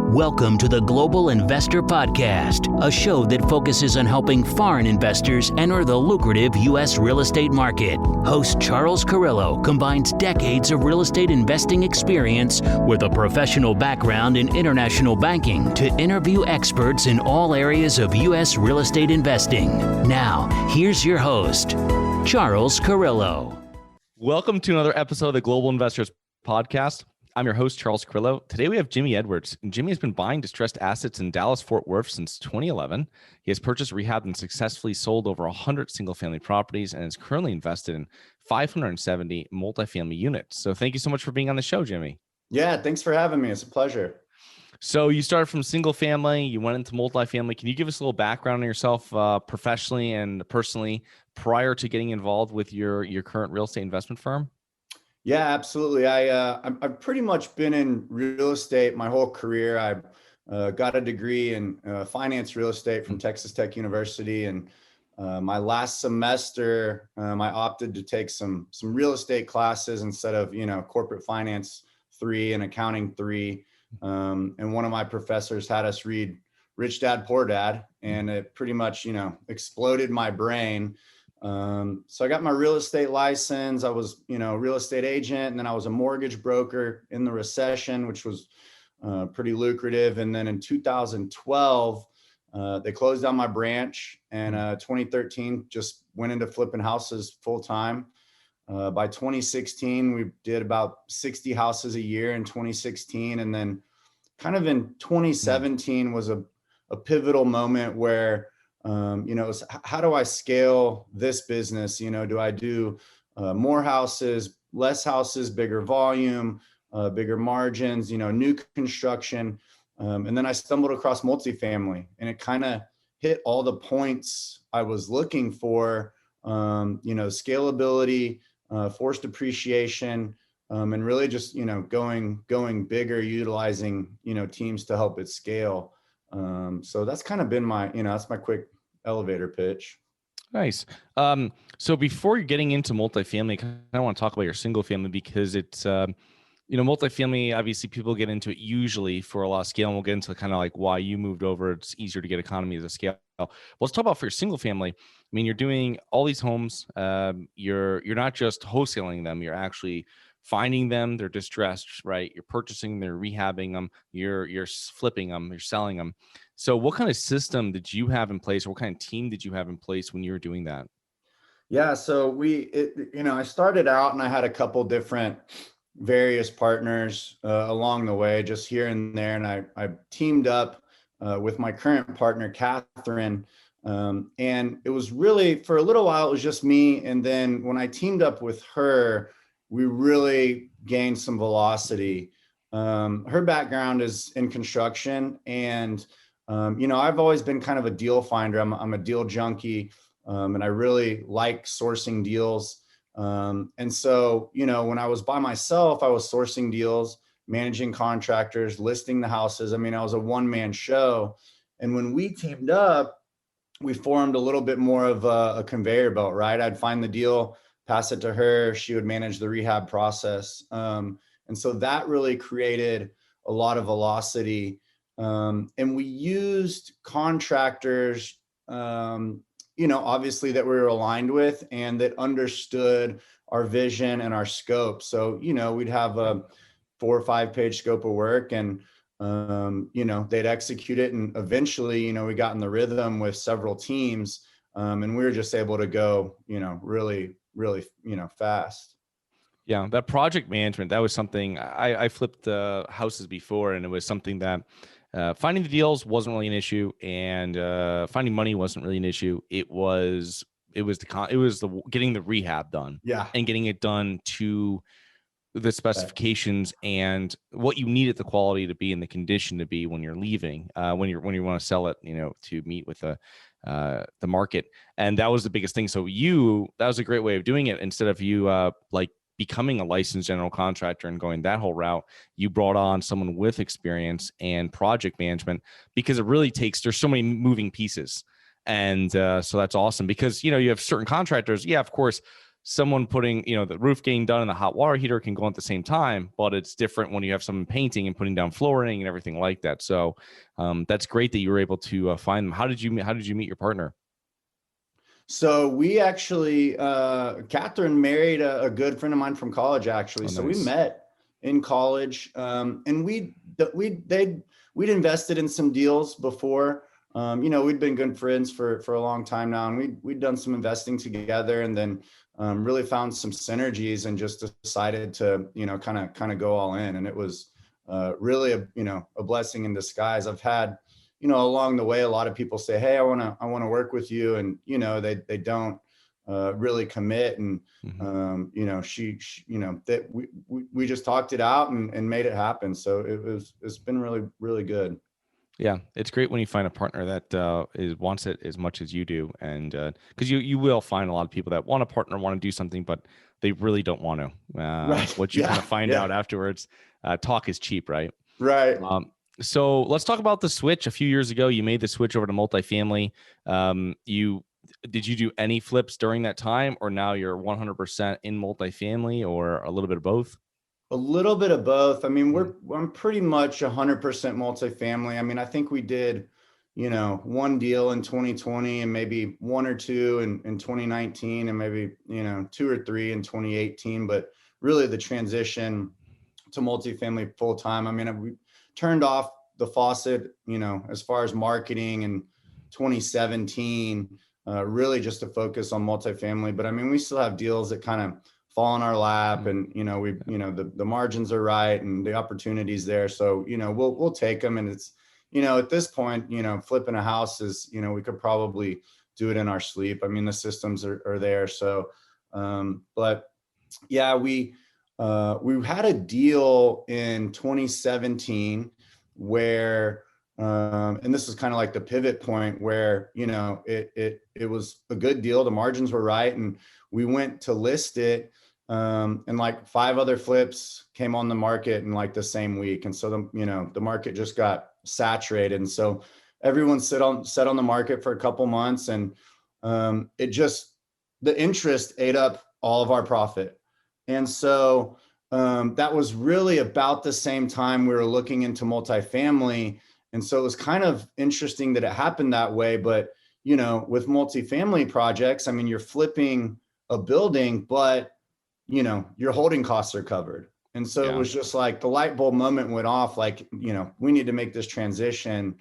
Welcome to the Global Investor Podcast, a show that focuses on helping foreign investors enter the lucrative U.S. real estate market. Host Charles Carillo combines decades of real estate investing experience with a professional background in international banking to interview experts in all areas of U.S. real estate investing. Now, here's your host, Charles Carillo. Welcome to another episode of the Global Investors Podcast. I'm your host, Charles Carillo. Today we have Jimmy Edwards. And Jimmy has been buying distressed assets in Dallas-Fort Worth since 2011. He has purchased, rehabbed, and successfully sold over 100 single-family properties and is currently invested in 570 multifamily units. So thank you so much for being on the show, Jimmy. Yeah, thanks for having me. It's a pleasure. So you started from single family, you went into multifamily. Can you give us a little background on yourself professionally and personally prior to getting involved with your current real estate investment firm? Yeah, absolutely. I've pretty much been in real estate my whole career. I got a degree in finance real estate from Texas Tech University, and my last semester I opted to take some real estate classes instead of corporate finance 3 and accounting 3. And one of my professors had us read Rich Dad Poor Dad, and it pretty much exploded my brain. So I got my real estate license. I was, a real estate agent, and then I was a mortgage broker in the recession, which was pretty lucrative. And then in 2012, they closed down my branch, and 2013 just went into flipping houses full time. By 2016, we did about 60 houses a year in 2016. And then kind of in 2017 was a pivotal moment where how do I scale this business? Do I do more houses, less houses, bigger volume, bigger margins, new construction? And then I stumbled across multifamily, and it kind of hit all the points I was looking for, scalability, forced appreciation, and really just, going bigger, utilizing, teams to help it scale. So that's kind of been my, that's my quick elevator pitch. Nice. So before you're getting into multifamily, I kind of want to talk about your single family because it's, multifamily, obviously people get into it usually for a lot of scale, and we'll get into kind of like why you moved over. It's easier to get economies of scale. Well, let's talk about for your single family. I mean, you're doing all these homes. You're not just wholesaling them. You're actually finding them. They're distressed, right? You're purchasing, they're rehabbing them. You're flipping them. You're selling them. So what kind of system did you have in place, or what kind of team did you have in place when you were doing that? Yeah, so I started out and I had a couple different various partners along the way, just here and there. And I teamed up with my current partner, Katherine. And it was really, for a little while, it was just me. And then when I teamed up with her, we really gained some velocity. Her background is in construction, and I've always been kind of a deal finder. I'm a deal junkie, and I really like sourcing deals. And so, when I was by myself, I was sourcing deals, managing contractors, listing the houses. I mean, I was a one-man show. And when we teamed up, we formed a little bit more of a conveyor belt, right? I'd find the deal, pass it to her. She would manage the rehab process. And so that really created a lot of velocity. And we used contractors, obviously that we were aligned with and that understood our vision and our scope. So, we'd have a 4 or 5 page scope of work, and, they'd execute it. And eventually, we got in the rhythm with several teams, and we were just able to go, really, fast. Yeah, that project management, that was something I flipped houses before, and it was something that finding the deals wasn't really an issue, and finding money wasn't really an issue. It was the getting the rehab done, and getting it done to the specifications and what you needed the quality to be and the condition to be when you're leaving, when you want to sell it, to meet with the market. And that was the biggest thing. So that was a great way of doing it. Instead of you becoming a licensed general contractor and going that whole route, you brought on someone with experience and project management, because it really there's so many moving pieces. And so that's awesome, because, you have certain contractors. Yeah, of course, someone putting, the roof getting done and the hot water heater can go on at the same time, but it's different when you have someone painting and putting down flooring and everything like that. So that's great that you were able to find them. How did you meet your partner? So we actually, Katherine married a good friend of mine from college, actually. Oh, So nice. we met in college, and we'd invested in some deals before. We'd been good friends for a long time now, and we'd done some investing together, and then really found some synergies, and just decided to kind of go all in. And it was really a blessing in disguise. I've had, along the way, a lot of people say, "Hey, I want to work with you," and they don't really commit. And that we just talked it out and made it happen. So it's been really, really good. Yeah, it's great when you find a partner that wants it as much as you do, and because you will find a lot of people that want a partner, want to do something, but they really don't want to. Right. What you kind of find out afterwards, talk is cheap, right? Right. So let's talk about the switch. A few years ago, you made the switch over to multifamily. Did you do any flips during that time, or now you're 100% in multifamily, or a little bit of both? A little bit of both. I mean, I'm pretty much 100% multifamily. I mean, I think we did, one deal in 2020, and maybe one or two in 2019, and maybe, two or three in 2018. But really the transition to multifamily full time. I mean, we turned off the faucet, as far as marketing in 2017, really just to focus on multifamily. But I mean, we still have deals that kind of fall in our lap, and the margins are right and the opportunities there. So we'll take them. And it's at this point, flipping a house is, we could probably do it in our sleep. I mean, the systems are there. So but yeah, we had a deal in 2017 where and this is kind of like the pivot point where it was a good deal, the margins were right, and we went to list it, and like 5 other flips came on the market in like the same week. And so the market just got saturated. And so everyone sat on the market for a couple months, and the interest ate up all of our profit. And so that was really about the same time we were looking into multifamily. And so it was kind of interesting that it happened that way. But with multifamily projects, I mean, you're flipping a building, but your holding costs are covered. And so it was just like the light bulb moment went off, like, we need to make this transition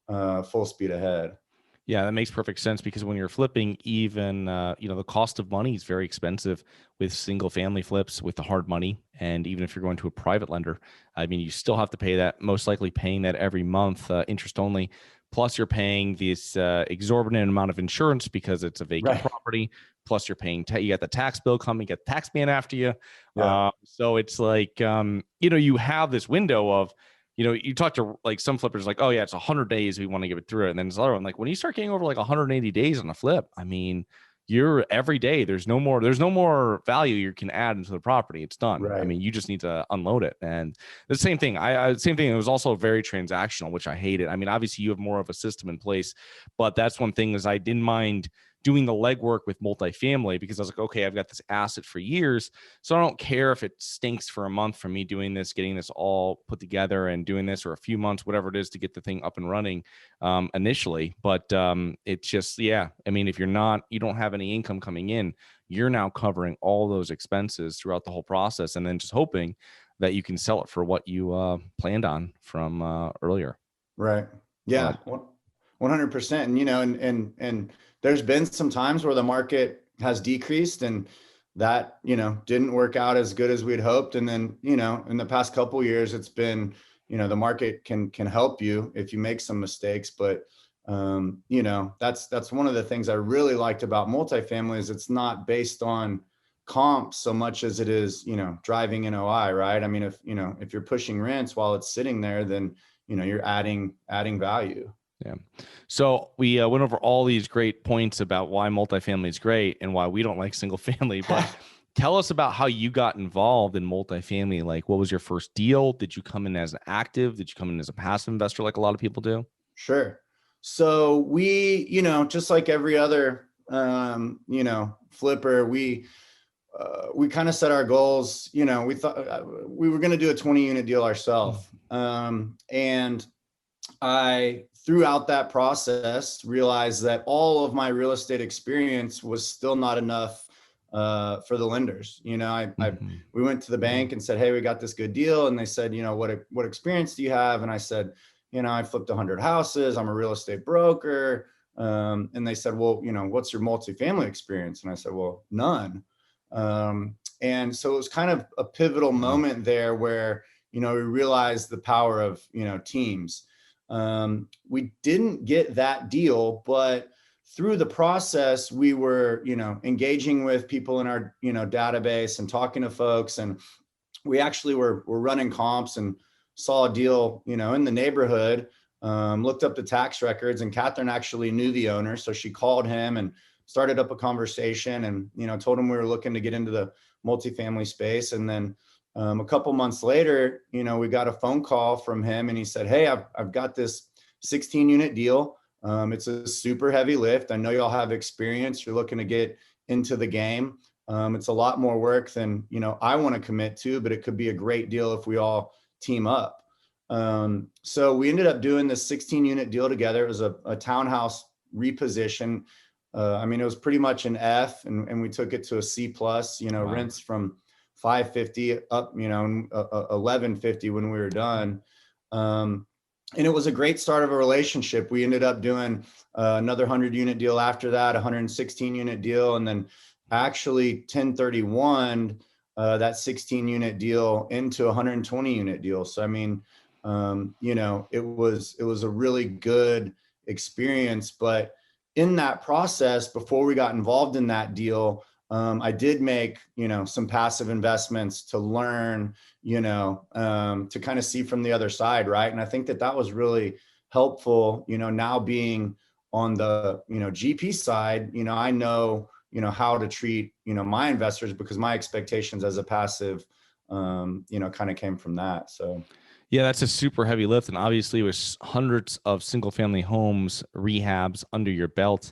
full speed ahead. Yeah, that makes perfect sense, because when you're flipping, even the cost of money is very expensive with single family flips, with the hard money. And even if you're going to a private lender, I mean, you still have to pay that, most likely paying that every month, interest only. Plus you're paying this exorbitant amount of insurance because it's a vacant property. Plus you're paying, you got the tax bill coming, you got the tax man after you. So it's like, you have this window of, you talk to like some flippers like, oh yeah, it's 100 days. We want to give it through it. And then there's another one, like when you start getting over like 180 days on a flip, I mean, you're every day, there's no more value you can add into the property. It's done. Right. I mean, you just need to unload it. And the same thing, same thing. It was also very transactional, which I hated. I mean, obviously you have more of a system in place, but that's one thing is I didn't mind doing the legwork with multifamily, because I was like, okay, I've got this asset for years. So I don't care if it stinks for a month from me doing this, getting this all put together and doing this, or a few months, whatever it is to get the thing up and running initially. But it's just, I mean, if you don't have any income coming in, you're now covering all those expenses throughout the whole process, and then just hoping that you can sell it for what you planned on from earlier. Right. Yeah. 100%. And there's been some times where the market has decreased, and that, didn't work out as good as we'd hoped. And then, in the past couple of years, it's been, the market can help you if you make some mistakes. But, that's one of the things I really liked about multifamily is it's not based on comps so much as it is, driving NOI, right? I mean, if you're pushing rents while it's sitting there, then, you're adding value. Yeah. So we went over all these great points about why multifamily is great and why we don't like single family, but tell us about how you got involved in multifamily. Like, what was your first deal? Did you come in as an active? Did you come in as a passive investor like a lot of people do? Sure. So we, just like every other, flipper, we we kind of set our goals. You know, we thought we were going to do a 20 unit deal ourselves. And I, throughout that process, realized that all of my real estate experience was still not enough for the lenders. You know, we went to the bank and said, hey, we got this good deal. And they said, you know, what experience do you have? And I said, you know, I flipped 100 houses. I'm a real estate broker. And they said, well, you know, what's your multifamily experience? And I said, well, none. And so it was kind of a pivotal moment there where, you know, we realized the power of, you know, teams. We didn't get that deal, but through the process, we were, you know, engaging with people in our, you know, database and talking to folks. And we actually were running comps and saw a deal, you know, in the neighborhood, looked up the tax records, and Katherine actually knew the owner. So she called him and started up a conversation and, you know, told him we were looking to get into the multifamily space. And then a couple months later, you know, we got a phone call from him and he said, hey, I've got this 16 unit deal. It's a super heavy lift. I know y'all have experience. You're looking to get into the game. It's a lot more work than, you know, I want to commit to, but it could be a great deal if we all team up. So we ended up doing this 16 unit deal together. It was a townhouse reposition. I mean, it was pretty much an F, and we took it to a C plus, you know, Wow. rents from 550 up, you know, 1150 when we were done. And it was a great start of a relationship. We ended up doing another 100 unit deal after that, 116 unit deal, and then actually 1031 that 16 unit deal into a 120 unit deal. So I mean, you know, it was a really good experience. But in that process, before we got involved in that deal, I did make, you know, some passive investments to learn, you know, to kind of see from the other side, right? And I think that was really helpful, you know, now being on the, you know, GP side, you know, I know, you know, how to treat, you know, my investors because my expectations as a passive, you know, kind of came from that. So. Yeah, that's a super heavy lift. And obviously with hundreds of single family homes, rehabs under your belt,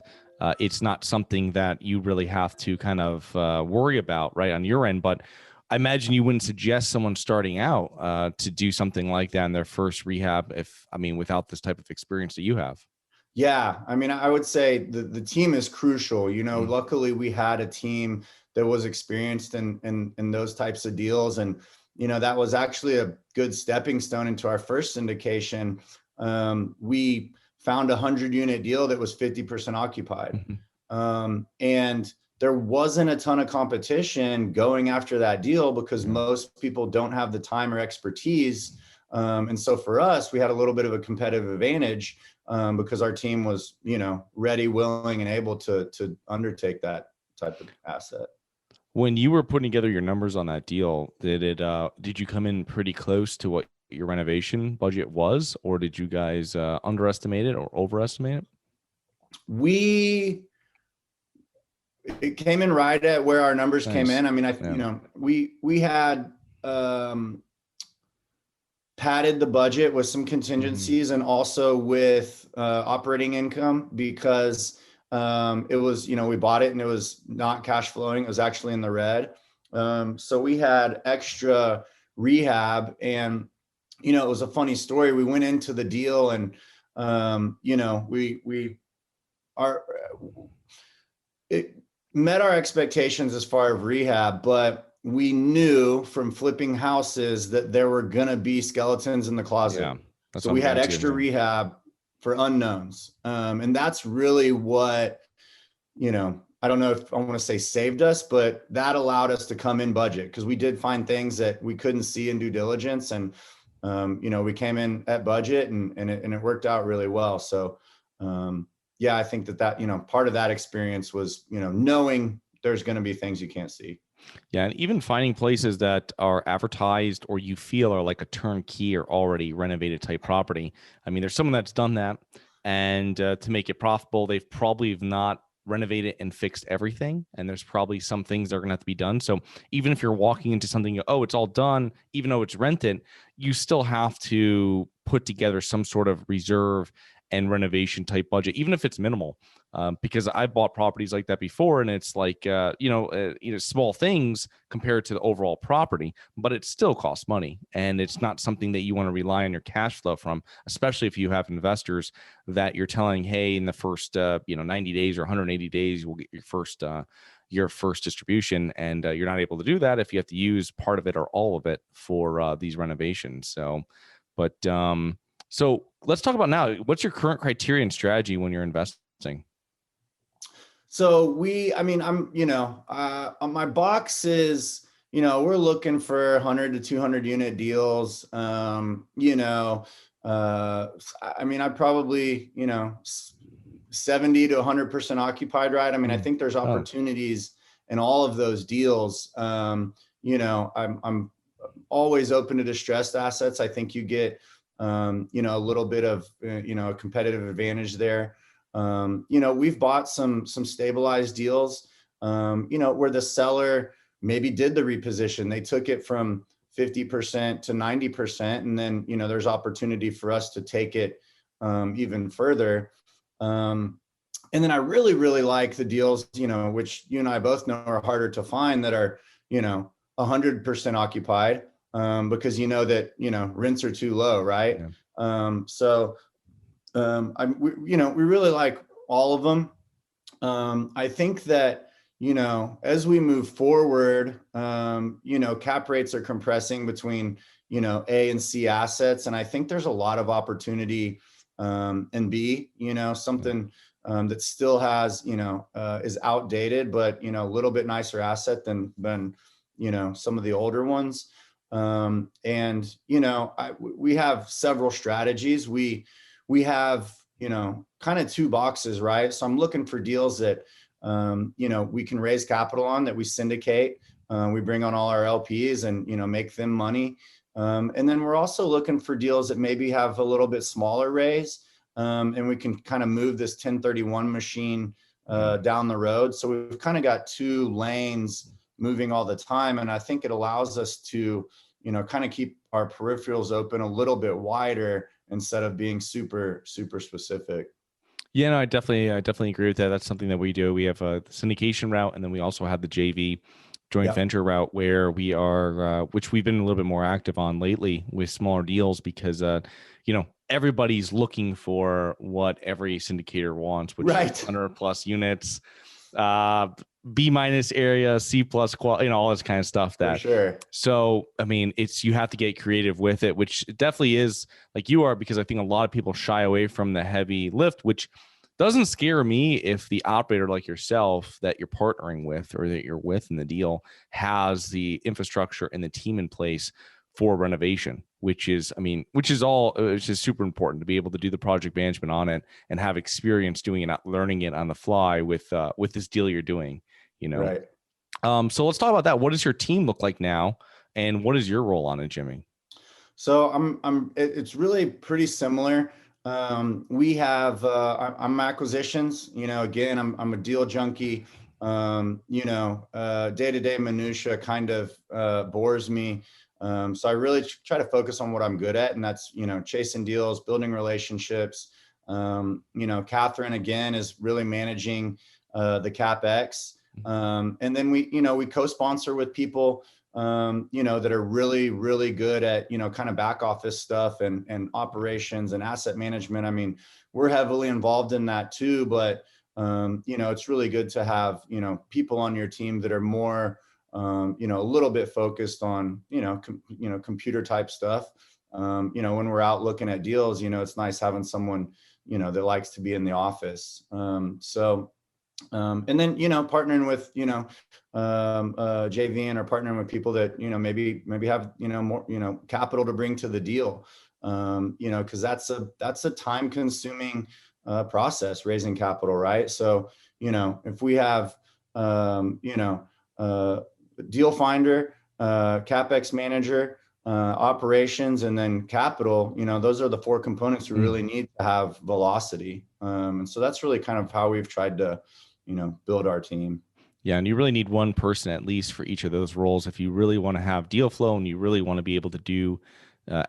it's not something that you really have to kind of worry about right on your end. But I imagine you wouldn't suggest someone starting out to do something like that in their first rehab without this type of experience that you have. Yeah, I mean, I would say the team is crucial. You know, luckily we had a team that was experienced in those types of deals. And, you know, that was actually a good stepping stone into our first syndication. We found a 100 unit deal that was 50% occupied. And there wasn't a ton of competition going after that deal because most people don't have the time or expertise. And so for us, we had a little bit of a competitive advantage because our team was, you know, ready, willing, and able to undertake that type of asset. When you were putting together your numbers on that deal, did you come in pretty close to what your renovation budget was, or did you guys underestimate it or overestimate it? It came in right at where our numbers came in. I mean, you know, we had padded the budget with some contingencies and also with operating income because it was, you know, we bought it and it was not cash flowing. It was actually in the red. So we had extra rehab, and, you know, it was a funny story. We went into the deal and, you know, it met our expectations as far as rehab, but we knew from flipping houses that there were going to be skeletons in the closet. Yeah, so we had extra rehab for unknowns. And that's really what, you know, I don't know if I want to say saved us, but that allowed us to come in budget because we did find things that we couldn't see in due diligence. And, you know, we came in at budget and it worked out really well. So, yeah, I think that, you know, part of that experience was, you know, knowing there's going to be things you can't see. Yeah. And even finding places that are advertised or you feel are like a turnkey or already renovated type property. I mean, there's someone that's done that, and to make it profitable, they've probably not renovated and fixed everything. And there's probably some things that are going to have to be done. So even if you're walking into something, oh, it's all done, even though it's rented, you still have to put together some sort of reserve and renovation type budget, even if it's minimal. Because I bought properties like that before, and it's like, small things compared to the overall property, but it still costs money, and it's not something that you want to rely on your cash flow from, especially if you have investors that you're telling, hey, in the first 90 days or 180 days, you will get your first distribution, and you're not able to do that if you have to use part of it or all of it for these renovations. So let's talk about now. What's your current criteria and strategy when you're investing? So my box is, we're looking for 100 to 200 unit deals. I probably, 70 to 100% occupied, right? I think there's opportunities in all of those deals. I'm always open to distressed assets. I think you get, a little bit of, a competitive advantage there. We've bought some stabilized deals, where the seller maybe did the reposition. They took it from 50% to 90%. And then, there's opportunity for us to take it even further. And then I really, really like the deals, which you and I both know are harder to find, that are, 100% occupied, because that, rents are too low, right? Yeah. We really like all of them. I think that, as we move forward, cap rates are compressing between, A and C assets. And I think there's a lot of opportunity in B, something that still has, is outdated, but, a little bit nicer asset than some of the older ones. We have several strategies. We have, kind of two boxes, right? So I'm looking for deals that, we can raise capital on, that we syndicate. We bring on all our LPs and, make them money. And then we're also looking for deals that maybe have a little bit smaller raise, and we can kind of move this 1031 machine down the road. So we've kind of got two lanes moving all the time. And I think it allows us to, kind of keep our peripherals open a little bit wider instead of being super, super specific. Yeah, no, I definitely agree with that. That's something that we do. We have a syndication route, and then we also have the JV joint venture route, where we are, which we've been a little bit more active on lately with smaller deals, because, everybody's looking for what every syndicator wants, which is 100 plus units, B- area, C+ quality, all this kind of stuff. For sure. So, you have to get creative with it, which definitely is like you are, because I think a lot of people shy away from the heavy lift, which doesn't scare me if the operator like yourself that you're partnering with or that you're with in the deal has the infrastructure and the team in place for renovation, which is super important to be able to do the project management on it and have experience doing it, not learning it on the fly with this deal you're doing, Right. So let's talk about that. What does your team look like now, and what is your role on it, Jimmy? So it's really pretty similar. We have, I'm acquisitions, again, I'm a deal junkie. Day-to-day minutia kind of bores me. So I really try to focus on what I'm good at, and that's, chasing deals, building relationships. Katherine, again, is really managing the CapEx. And then we co-sponsor with people, that are really, really good at, kind of back office stuff and operations and asset management. We're heavily involved in that too, but, it's really good to have, people on your team that are more, a little bit focused on, computer type stuff. When we're out looking at deals, it's nice having someone, that likes to be in the office. And then, partnering with, JVing or partnering with people that, maybe have, more, capital to bring to the deal. Cause that's a time consuming, process, raising capital. Right. So, if we have, deal finder, CapEx manager, operations, and then capital, those are the four components we really need to have velocity. And so that's really kind of how we've tried to, build our team. Yeah. And you really need one person at least for each of those roles if you really want to have deal flow and you really want to be able to do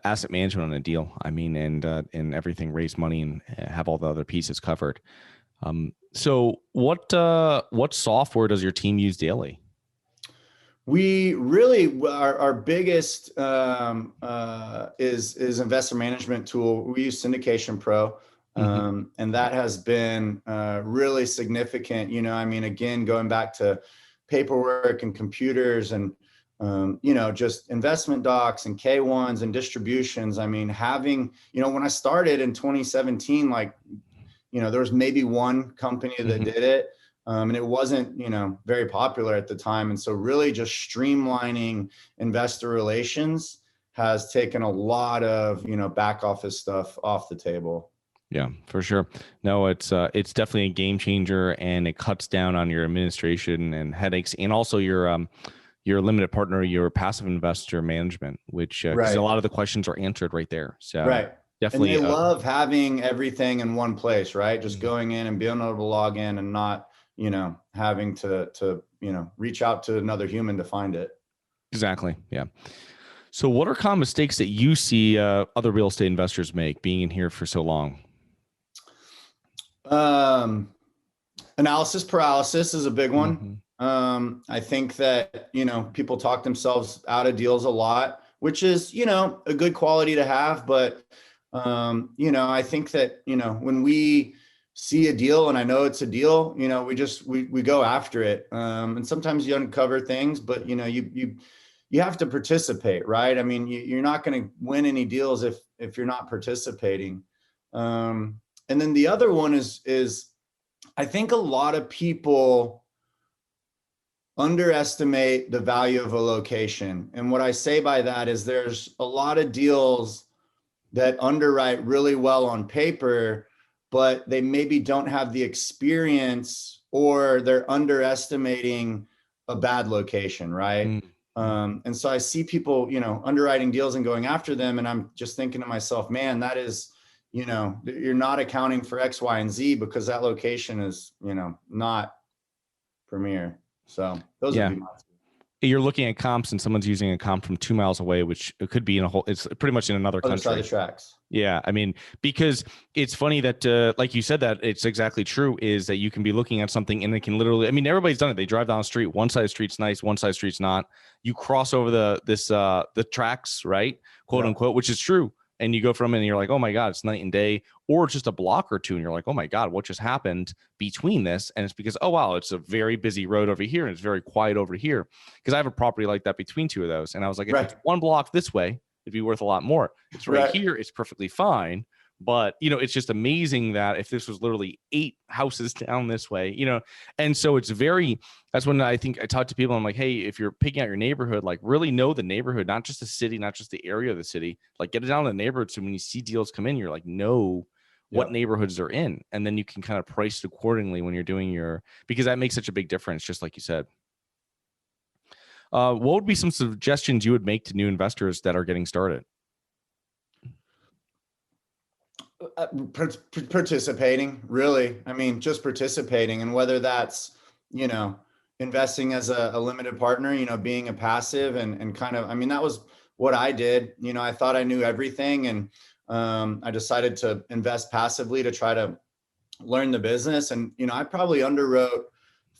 asset management on a deal. And everything, raise money and have all the other pieces covered. So what software does your team use daily? We really, our biggest is investor management tool. We use Syndication Pro. And that has been really significant. I mean, again, going back to paperwork and computers and, just investment docs and K1s and distributions. I mean, having, when I started in 2017, like, there was maybe one company that did it. And it wasn't, very popular at the time. And so really just streamlining investor relations has taken a lot of, back office stuff off the table. Yeah, for sure. No, it's definitely a game changer, and it cuts down on your administration and headaches, and also your limited partner, your passive investor management, which because a lot of the questions are answered right there. So definitely, and they love having everything in one place, right? Just going in and being able to log in and not, having to reach out to another human to find it. Exactly. Yeah. So what are common mistakes that you see other real estate investors make, being in here for so long? Analysis paralysis is a big one. I think that, people talk themselves out of deals a lot, which is, a good quality to have. But, I think that, when we see a deal and I know it's a deal, we go after it. And sometimes you uncover things, but, you have to participate, right? I mean, you're not going to win any deals if you're not participating. And then the other one is I think a lot of people underestimate the value of a location. And what I say by that is there's a lot of deals that underwrite really well on paper, but they maybe don't have the experience, or they're underestimating a bad location, right? And so I see people, underwriting deals and going after them. And I'm just thinking to myself, man, that is, you're not accounting for X, Y, and Z because that location is, not premier. So those would be my two. You're looking at comps and someone's using a comp from 2 miles away, which it could be it's pretty much in another country. Other side of the tracks. Yeah. I mean, because it's funny that, like you said, that it's exactly true, is that you can be looking at something and it can literally, I mean, everybody's done it. They drive down the street. One side of the street's nice. One side of the street's not. You cross over the tracks, right? Quote unquote, which is true. And you go from it and you're like, oh my God, it's night and day, or just a block or two. And you're like, oh my God, what just happened between this? And it's because, oh, wow, it's a very busy road over here and it's very quiet over here. Because I have a property like that between two of those. And I was like, if it's one block this way, it'd be worth a lot more. It's right here. It's perfectly fine. But, it's just amazing that if this was literally 8 houses down this way, and so that's when I think I talk to people. I'm like, hey, if you're picking out your neighborhood, like really know the neighborhood, not just the city, not just the area of the city, like get it down to the neighborhood. So when you see deals come in, you're like, know what neighborhoods they're in. And then you can kind of price it accordingly when you're doing because that makes such a big difference, just like you said. What would be some suggestions you would make to new investors that are getting started? Participating, really. I mean, just participating, and whether that's, investing as a limited partner, being a passive and kind of, I mean, that was what I did. I thought I knew everything, and I decided to invest passively to try to learn the business. And, I probably underwrote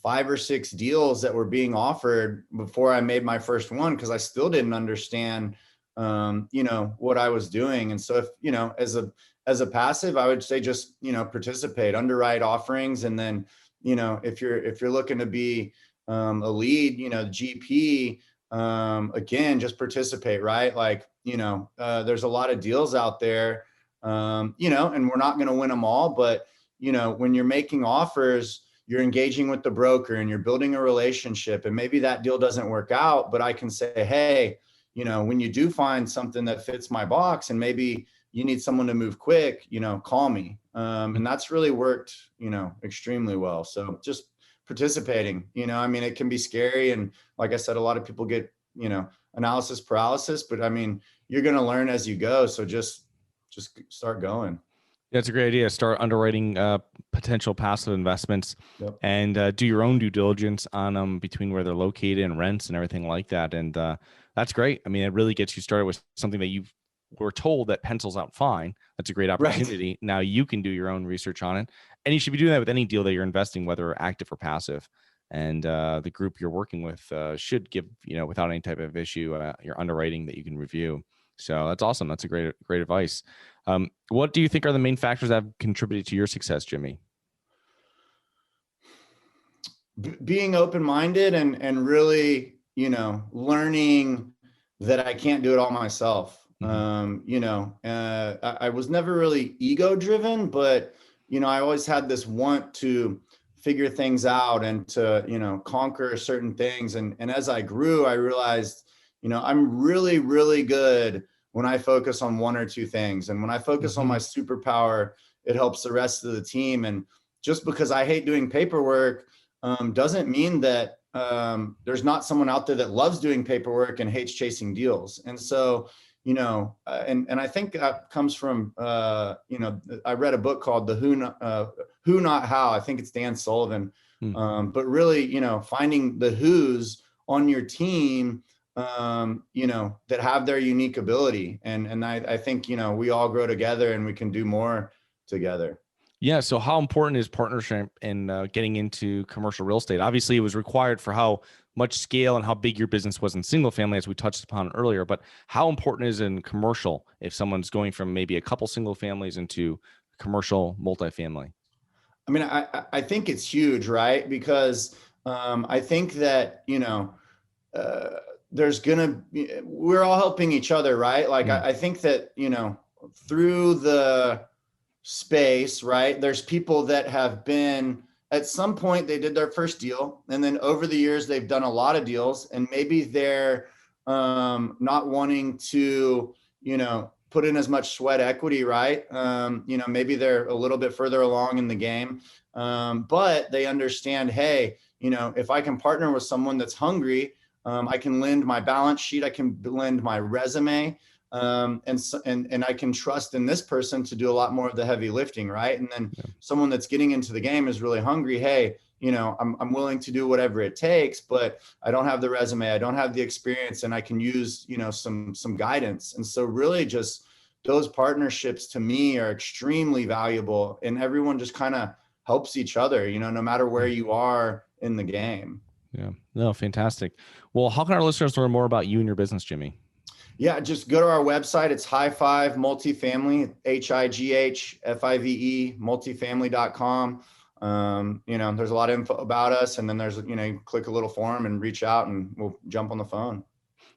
5 or 6 deals that were being offered before I made my first one, because I still didn't understand, what I was doing. And so if, as a passive, I would say just, participate, underwrite offerings. And then, if you're looking to be a lead, GP, again, just participate, right? Like, there's a lot of deals out there, and we're not going to win them all, but, when you're making offers, you're engaging with the broker and you're building a relationship, and maybe that deal doesn't work out, but I can say, hey, when you do find something that fits my box and maybe you need someone to move quick, call me. And that's really worked, extremely well. So just participating, I mean, it can be scary. And like I said, a lot of people get, analysis paralysis, but I mean, you're going to learn as you go. So just start going. That's a great idea. Start underwriting potential passive investments and do your own due diligence on them between where they're located and rents and everything like that. And that's great. I mean, it really gets you started with something that you've we're told that pencils out fine. That's a great opportunity. Right. Now you can do your own research on it, and you should be doing that with any deal that you're investing, whether active or passive. And the group you're working with should give, without any type of issue, your underwriting that you can review. So that's awesome. That's a great advice. What do you think are the main factors that have contributed to your success, Jimmy? Being open-minded and really, learning that I can't do it all myself. Mm-hmm. I was never really ego-driven, but, I always had this want to figure things out and to, conquer certain things. And as I grew, I realized, I'm really, really good when I focus on one or two things. And when I focus on my superpower, it helps the rest of the team. And just because I hate doing paperwork doesn't mean that there's not someone out there that loves doing paperwork and hates chasing deals. And so, and I think that comes from, I read a book called The Who Not How. I think it's Dan Sullivan. But really, finding the who's on your team, that have their unique ability. And I think, we all grow together and we can do more together. Yeah. So how important is partnership in getting into commercial real estate? Obviously, it was required for how much scale and how big your business was in single family, as we touched upon earlier. But how important is in commercial if someone's going from maybe a couple single families into commercial multifamily? I mean, I think it's huge, right? Because I think that, we're all helping each other, right? Like, I think that, through the space, right, there's people that have been, at some point they did their first deal, and then over the years they've done a lot of deals, and maybe they're not wanting to, put in as much sweat equity, right? Maybe they're a little bit further along in the game, but they understand, hey, if I can partner with someone that's hungry, I can lend my balance sheet, I can lend my resume, and I can trust in this person to do a lot more of the heavy lifting, right? And then someone that's getting into the game is really hungry. Hey, I'm willing to do whatever it takes, but I don't have the resume, I don't have the experience, and I can use, some guidance. And so really just those partnerships to me are extremely valuable, and everyone just kind of helps each other, no matter where you are in the game. Yeah, no, fantastic. Well, how can our listeners learn more about you and your business, Jimmy? Yeah, just go to our website. It's High Five Multifamily, HIGHFIVE, multifamily.com. There's a lot of info about us, and then there's, you click a little form and reach out and we'll jump on the phone.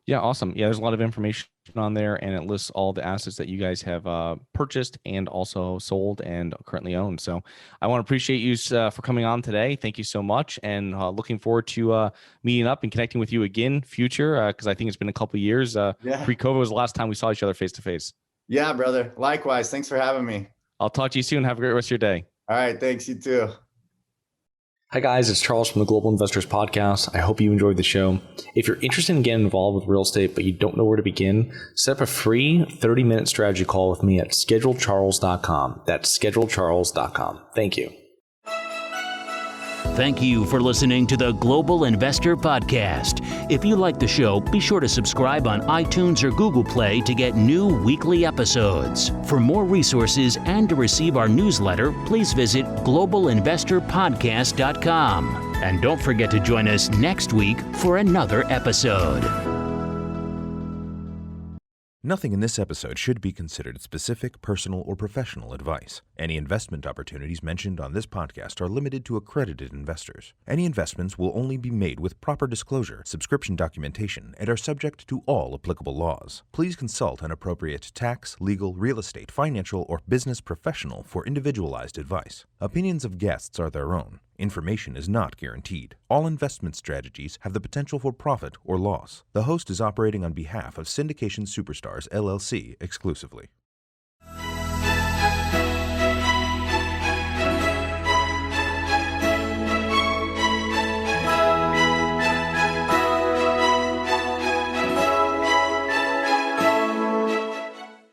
Yeah, awesome. Yeah, there's a lot of information on there, and it lists all the assets that you guys have purchased and also sold and currently own. So I want to appreciate you for coming on today. Thank you so much, and looking forward to meeting up and connecting with you again future, because I think it's been a couple of years. Pre-COVID was the last time we saw each other face to face. Yeah, brother. Likewise. Thanks for having me. I'll talk to you soon. Have a great rest of your day. All right. Thanks. You too. Hi guys, it's Charles from the Global Investors Podcast. I hope you enjoyed the show. If you're interested in getting involved with real estate, but you don't know where to begin, set up a free 30-minute strategy call with me at schedulecharles.com. That's schedulecharles.com. Thank you. Thank you for listening to the Global Investor Podcast. If you like the show, be sure to subscribe on iTunes or Google Play to get new weekly episodes. For more resources and to receive our newsletter, please visit globalinvestorpodcast.com. And don't forget to join us next week for another episode. Nothing in this episode should be considered specific, personal, or professional advice. Any investment opportunities mentioned on this podcast are limited to accredited investors. Any investments will only be made with proper disclosure, subscription documentation, and are subject to all applicable laws. Please consult an appropriate tax, legal, real estate, financial, or business professional for individualized advice. Opinions of guests are their own. Information is not guaranteed. All investment strategies have the potential for profit or loss. The host is operating on behalf of Syndication Superstars, LLC exclusively.